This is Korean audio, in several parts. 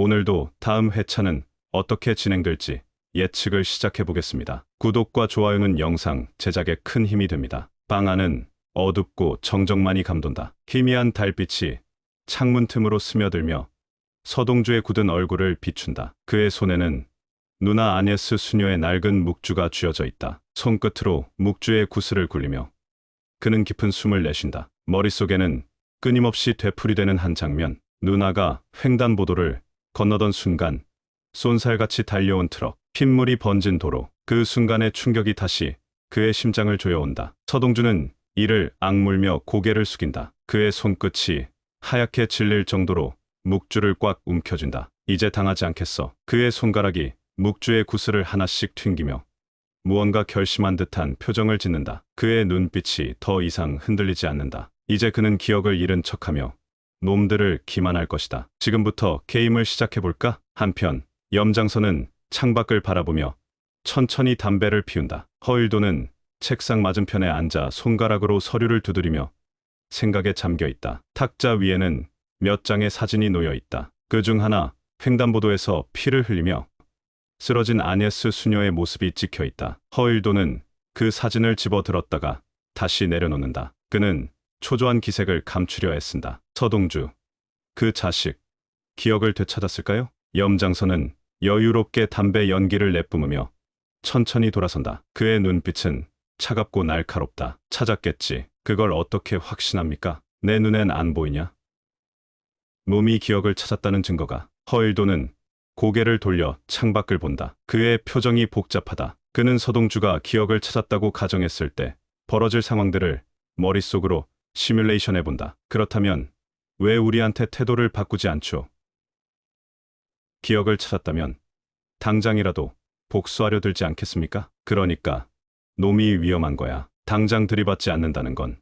오늘도 다음 회차는 어떻게 진행될지 예측을 시작해 보겠습니다. 구독과 좋아요는 영상 제작에 큰 힘이 됩니다. 방 안은 어둡고 정적만이 감돈다. 희미한 달빛이 창문 틈으로 스며들며 서동주의 굳은 얼굴을 비춘다. 그의 손에는 누나 아네스 수녀의 낡은 묵주가 쥐어져 있다. 손끝으로 묵주의 구슬을 굴리며 그는 깊은 숨을 내쉰다. 머릿속에는 끊임없이 되풀이되는 한 장면. 누나가 횡단보도를 건너던 순간 쏜살같이 달려온 트럭, 핏물이 번진 도로. 그 순간의 충격이 다시 그의 심장을 조여온다. 서동주는 이를 악물며 고개를 숙인다. 그의 손끝이 하얗게 질릴 정도로 묵주를 꽉 움켜쥔다. 이제 당하지 않겠어. 그의 손가락이 묵주의 구슬을 하나씩 튕기며 무언가 결심한 듯한 표정을 짓는다. 그의 눈빛이 더 이상 흔들리지 않는다. 이제 그는 기억을 잃은 척하며 놈들을 기만할 것이다. 지금부터 게임을 시작해볼까? 한편 염장선은 창밖을 바라보며 천천히 담배를 피운다. 허일도는 책상 맞은편에 앉아 손가락으로 서류를 두드리며 생각에 잠겨 있다. 탁자 위에는 몇 장의 사진이 놓여 있다. 그중 하나 횡단보도에서 피를 흘리며 쓰러진 아네스 수녀의 모습이 찍혀 있다. 허일도는 그 사진을 집어들었다가 다시 내려놓는다. 그는 초조한 기색을 감추려 애쓴다. 서동주, 그 자식, 기억을 되찾았을까요? 염장선은 여유롭게 담배 연기를 내뿜으며 천천히 돌아선다. 그의 눈빛은 차갑고 날카롭다. 찾았겠지. 그걸 어떻게 확신합니까? 내 눈엔 안 보이냐? 몸이 기억을 찾았다는 증거가. 허일도는 고개를 돌려 창밖을 본다. 그의 표정이 복잡하다. 그는 서동주가 기억을 찾았다고 가정했을 때 벌어질 상황들을 머릿속으로 시뮬레이션해본다. 그렇다면 왜 우리한테 태도를 바꾸지 않죠? 기억을 찾았다면 당장이라도 복수하려 들지 않겠습니까? 그러니까 놈이 위험한 거야. 당장 들이받지 않는다는 건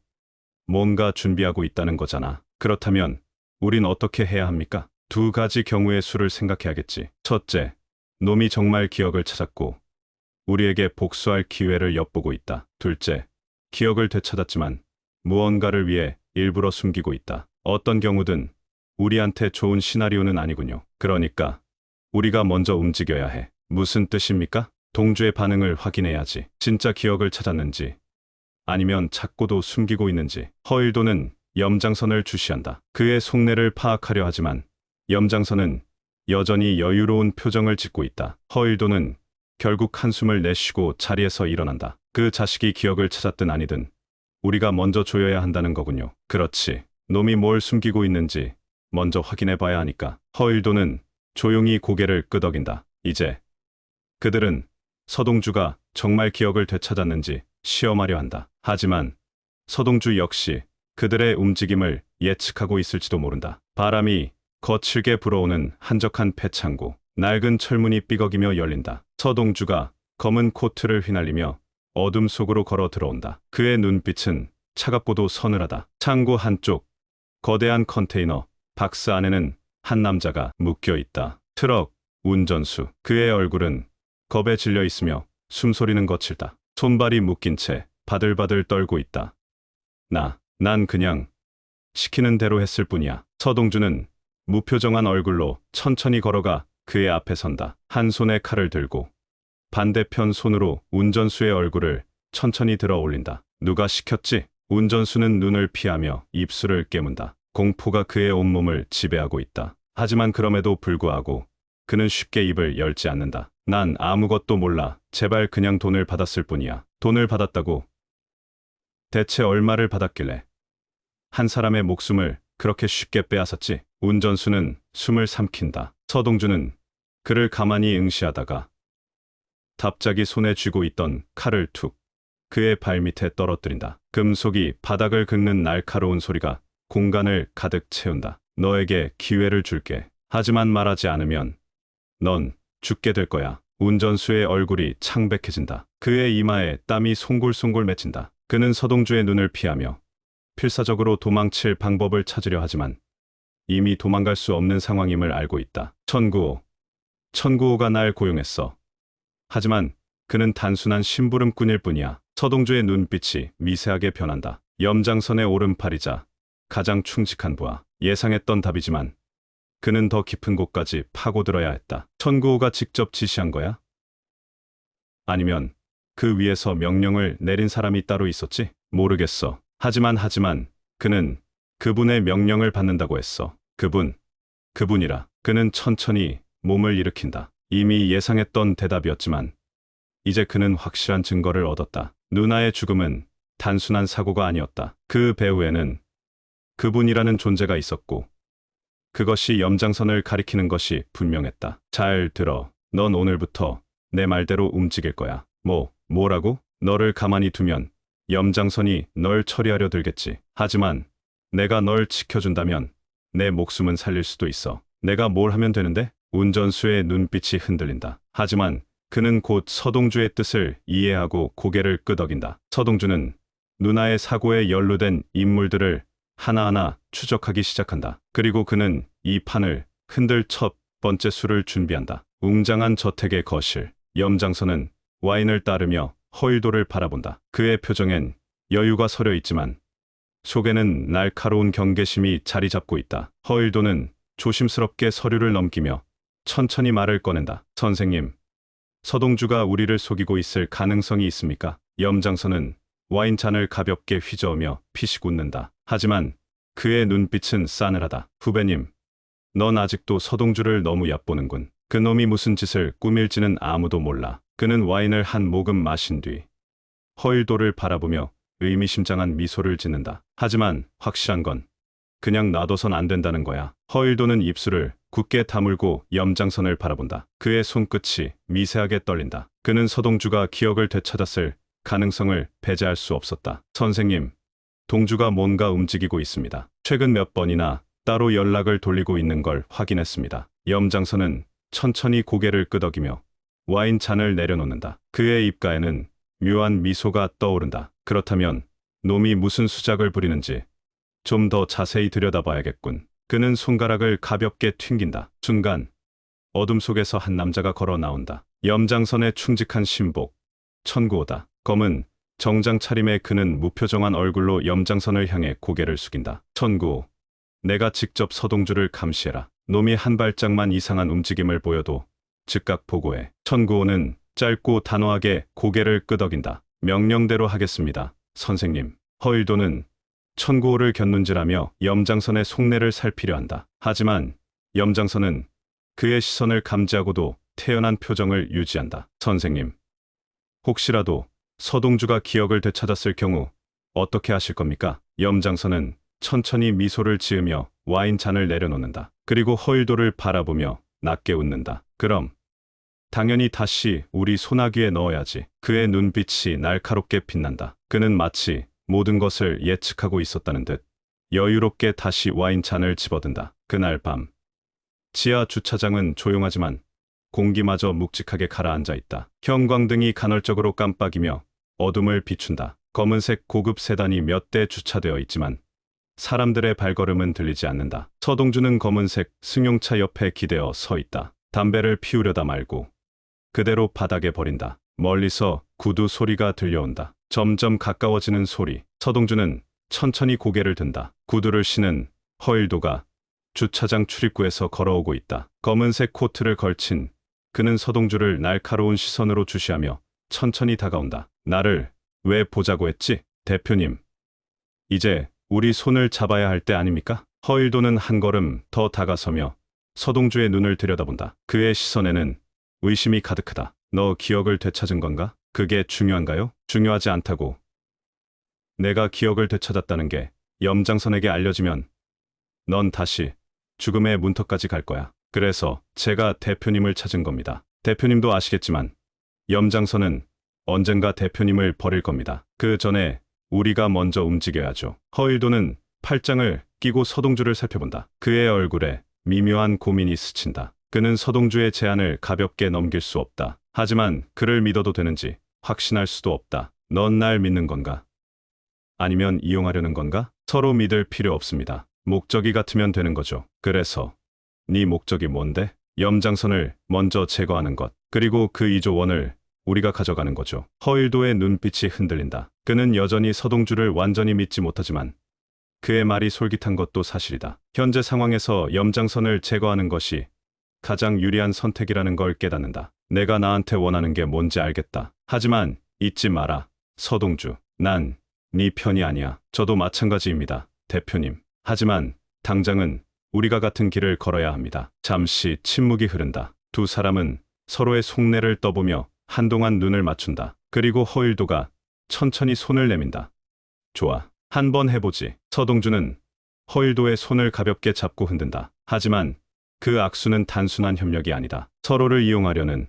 뭔가 준비하고 있다는 거잖아. 그렇다면 우린 어떻게 해야 합니까? 두 가지 경우의 수를 생각해야겠지. 첫째, 놈이 정말 기억을 찾았고 우리에게 복수할 기회를 엿보고 있다. 둘째, 기억을 되찾았지만 무언가를 위해 일부러 숨기고 있다. 어떤 경우든 우리한테 좋은 시나리오는 아니군요. 그러니까 우리가 먼저 움직여야 해. 무슨 뜻입니까? 동주의 반응을 확인해야지. 진짜 기억을 찾았는지 아니면 자꾸도 숨기고 있는지. 허일도는 염장선을 주시한다. 그의 속내를 파악하려 하지만 염장선은 여전히 여유로운 표정을 짓고 있다. 허일도는 결국 한숨을 내쉬고 자리에서 일어난다. 그 자식이 기억을 찾았든 아니든 우리가 먼저 조여야 한다는 거군요. 그렇지. 놈이 뭘 숨기고 있는지 먼저 확인해 봐야 하니까. 허일도는 조용히 고개를 끄덕인다. 이제 그들은 서동주가 정말 기억을 되찾았는지 시험하려 한다. 하지만 서동주 역시 그들의 움직임을 예측하고 있을지도 모른다. 바람이 거칠게 불어오는 한적한 폐창고. 낡은 철문이 삐걱이며 열린다. 서동주가 검은 코트를 휘날리며 어둠 속으로 걸어 들어온다. 그의 눈빛은 차갑고도 서늘하다. 창고 한쪽 거대한 컨테이너 박스 안에는 한 남자가 묶여 있다. 트럭 운전수. 그의 얼굴은 겁에 질려 있으며 숨소리는 거칠다. 손발이 묶인 채 바들바들 떨고 있다. 난 그냥 시키는 대로 했을 뿐이야. 서동주는 무표정한 얼굴로 천천히 걸어가 그의 앞에 선다. 한 손에 칼을 들고 반대편 손으로 운전수의 얼굴을 천천히 들어 올린다. 누가 시켰지? 운전수는 눈을 피하며 입술을 깨문다. 공포가 그의 온몸을 지배하고 있다. 하지만 그럼에도 불구하고 그는 쉽게 입을 열지 않는다. 난 아무것도 몰라. 제발 그냥 돈을 받았을 뿐이야. 돈을 받았다고? 대체 얼마를 받았길래 한 사람의 목숨을 그렇게 쉽게 빼앗았지? 운전수는 숨을 삼킨다. 서동주는 그를 가만히 응시하다가 갑자기 손에 쥐고 있던 칼을 툭 그의 발밑에 떨어뜨린다. 금속이 바닥을 긁는 날카로운 소리가 공간을 가득 채운다. 너에게 기회를 줄게. 하지만 말하지 않으면 넌 죽게 될 거야. 운전수의 얼굴이 창백해진다. 그의 이마에 땀이 송골송골 맺힌다. 그는 서동주의 눈을 피하며 필사적으로 도망칠 방법을 찾으려 하지만 이미 도망갈 수 없는 상황임을 알고 있다. 천구호가 날 고용했어. 하지만 그는 단순한 심부름꾼일 뿐이야. 서동주의 눈빛이 미세하게 변한다. 염장선의 오른팔이자 가장 충직한 부하. 예상했던 답이지만 그는 더 깊은 곳까지 파고들어야 했다. 천구호가 직접 지시한 거야? 아니면 그 위에서 명령을 내린 사람이 따로 있었지? 모르겠어. 하지만 그는 그분의 명령을 받는다고 했어. 그분이라. 그는 천천히 몸을 일으킨다. 이미 예상했던 대답이었지만 이제 그는 확실한 증거를 얻었다. 누나의 죽음은 단순한 사고가 아니었다. 그 배후에는 그분이라는 존재가 있었고 그것이 염장선을 가리키는 것이 분명했다. 잘 들어. 넌 오늘부터 내 말대로 움직일 거야. 뭐라고? 너를 가만히 두면 염장선이 널 처리하려 들겠지. 하지만 내가 널 지켜준다면 내 목숨은 살릴 수도 있어. 내가 뭘 하면 되는데? 운전수의 눈빛이 흔들린다. 하지만 그는 곧 서동주의 뜻을 이해하고 고개를 끄덕인다. 서동주는 누나의 사고에 연루된 인물들을 하나하나 추적하기 시작한다. 그리고 그는 이 판을 흔들 첫 번째 수를 준비한다. 웅장한 저택의 거실. 염장선은 와인을 따르며 허일도를 바라본다. 그의 표정엔 여유가 서려 있지만 속에는 날카로운 경계심이 자리 잡고 있다. 허일도는 조심스럽게 서류를 넘기며 천천히 말을 꺼낸다. 선생님, 서동주가 우리를 속이고 있을 가능성이 있습니까? 염장선은 와인잔을 가볍게 휘저으며 피식 웃는다. 하지만 그의 눈빛은 싸늘하다. 후배님, 넌 아직도 서동주를 너무 얕보는군. 그놈이 무슨 짓을 꾸밀지는 아무도 몰라. 그는 와인을 한 모금 마신 뒤 허일도를 바라보며 의미심장한 미소를 짓는다. 하지만 확실한 건 그냥 놔둬선 안 된다는 거야. 허일도는 입술을 굳게 다물고 염장선을 바라본다. 그의 손끝이 미세하게 떨린다. 그는 서동주가 기억을 되찾았을 가능성을 배제할 수 없었다. 선생님, 동주가 뭔가 움직이고 있습니다. 최근 몇 번이나 따로 연락을 돌리고 있는 걸 확인했습니다. 염장선은 천천히 고개를 끄덕이며 와인 잔을 내려놓는다. 그의 입가에는 묘한 미소가 떠오른다. 그렇다면 놈이 무슨 수작을 부리는지 좀 더 자세히 들여다봐야겠군. 그는 손가락을 가볍게 튕긴다. 순간 어둠 속에서 한 남자가 걸어 나온다. 염장선의 충직한 신복, 천구호다. 검은 정장 차림의 그는 무표정한 얼굴로 염장선을 향해 고개를 숙인다. 천구호, 내가 직접 서동주를 감시해라. 놈이 한 발짝만 이상한 움직임을 보여도 즉각 보고해. 천구호는 짧고 단호하게 고개를 끄덕인다. 명령대로 하겠습니다, 선생님. 허일도는 천구호를 곁눈질하며 염장선의 속내를 살피려 한다. 하지만 염장선은 그의 시선을 감지하고도 태연한 표정을 유지한다. 선생님, 혹시라도 서동주가 기억을 되찾았을 경우 어떻게 하실 겁니까? 염장선은 천천히 미소를 지으며 와인 잔을 내려놓는다. 그리고 허일도를 바라보며 낮게 웃는다. 그럼 당연히 다시 우리 소나기에 넣어야지. 그의 눈빛이 날카롭게 빛난다. 그는 마치 모든 것을 예측하고 있었다는 듯 여유롭게 다시 와인 잔을 집어든다. 그날 밤 지하 주차장은 조용하지만 공기마저 묵직하게 가라앉아 있다. 형광등이 간헐적으로 깜빡이며 어둠을 비춘다. 검은색 고급 세단이 몇 대 주차되어 있지만 사람들의 발걸음은 들리지 않는다. 서동주는 검은색 승용차 옆에 기대어 서 있다. 담배를 피우려다 말고 그대로 바닥에 버린다. 멀리서 구두 소리가 들려온다. 점점 가까워지는 소리. 서동주는 천천히 고개를 든다. 구두를 신은 허일도가 주차장 출입구에서 걸어오고 있다. 검은색 코트를 걸친 그는 서동주를 날카로운 시선으로 주시하며 천천히 다가온다. 나를 왜 보자고 했지? 대표님, 이제 우리 손을 잡아야 할 때 아닙니까? 허일도는 한 걸음 더 다가서며 서동주의 눈을 들여다본다. 그의 시선에는 의심이 가득하다. 너 기억을 되찾은 건가? 그게 중요한가요? 중요하지 않다고. 내가 기억을 되찾았다는 게 염장선에게 알려지면 넌 다시 죽음의 문턱까지 갈 거야. 그래서 제가 대표님을 찾은 겁니다. 대표님도 아시겠지만 염장선은 언젠가 대표님을 버릴 겁니다. 그 전에 우리가 먼저 움직여야죠. 허일도는 팔짱을 끼고 서동주를 살펴본다. 그의 얼굴에 미묘한 고민이 스친다. 그는 서동주의 제안을 가볍게 넘길 수 없다. 하지만 그를 믿어도 되는지 확신할 수도 없다. 넌 날 믿는 건가? 아니면 이용하려는 건가? 서로 믿을 필요 없습니다. 목적이 같으면 되는 거죠. 그래서 네 목적이 뭔데? 염장선을 먼저 제거하는 것. 그리고 그 2조 원을 우리가 가져가는 거죠. 허일도의 눈빛이 흔들린다. 그는 여전히 서동주를 완전히 믿지 못하지만 그의 말이 솔깃한 것도 사실이다. 현재 상황에서 염장선을 제거하는 것이 가장 유리한 선택이라는 걸 깨닫는다. 내가 나한테 원하는 게 뭔지 알겠다. 하지만 잊지 마라. 서동주, 난 네 편이 아니야. 저도 마찬가지입니다, 대표님. 하지만 당장은 우리가 같은 길을 걸어야 합니다. 잠시 침묵이 흐른다. 두 사람은 서로의 속내를 떠보며 한동안 눈을 맞춘다. 그리고 허일도가 천천히 손을 내민다. 좋아. 한번 해보지. 서동주는 허일도의 손을 가볍게 잡고 흔든다. 하지만 그 악수는 단순한 협력이 아니다. 서로를 이용하려는,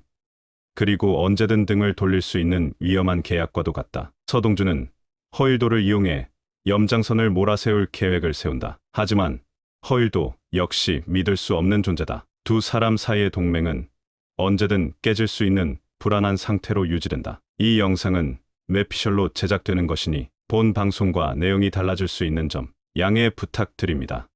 그리고 언제든 등을 돌릴 수 있는 위험한 계약과도 같다. 서동주는 허일도를 이용해 염장선을 몰아세울 계획을 세운다. 하지만 허일도 역시 믿을 수 없는 존재다. 두 사람 사이의 동맹은 언제든 깨질 수 있는 불안한 상태로 유지된다. 이 영상은 뇌피셜로 제작되는 것이니 본 방송과 내용이 달라질 수 있는 점 양해 부탁드립니다.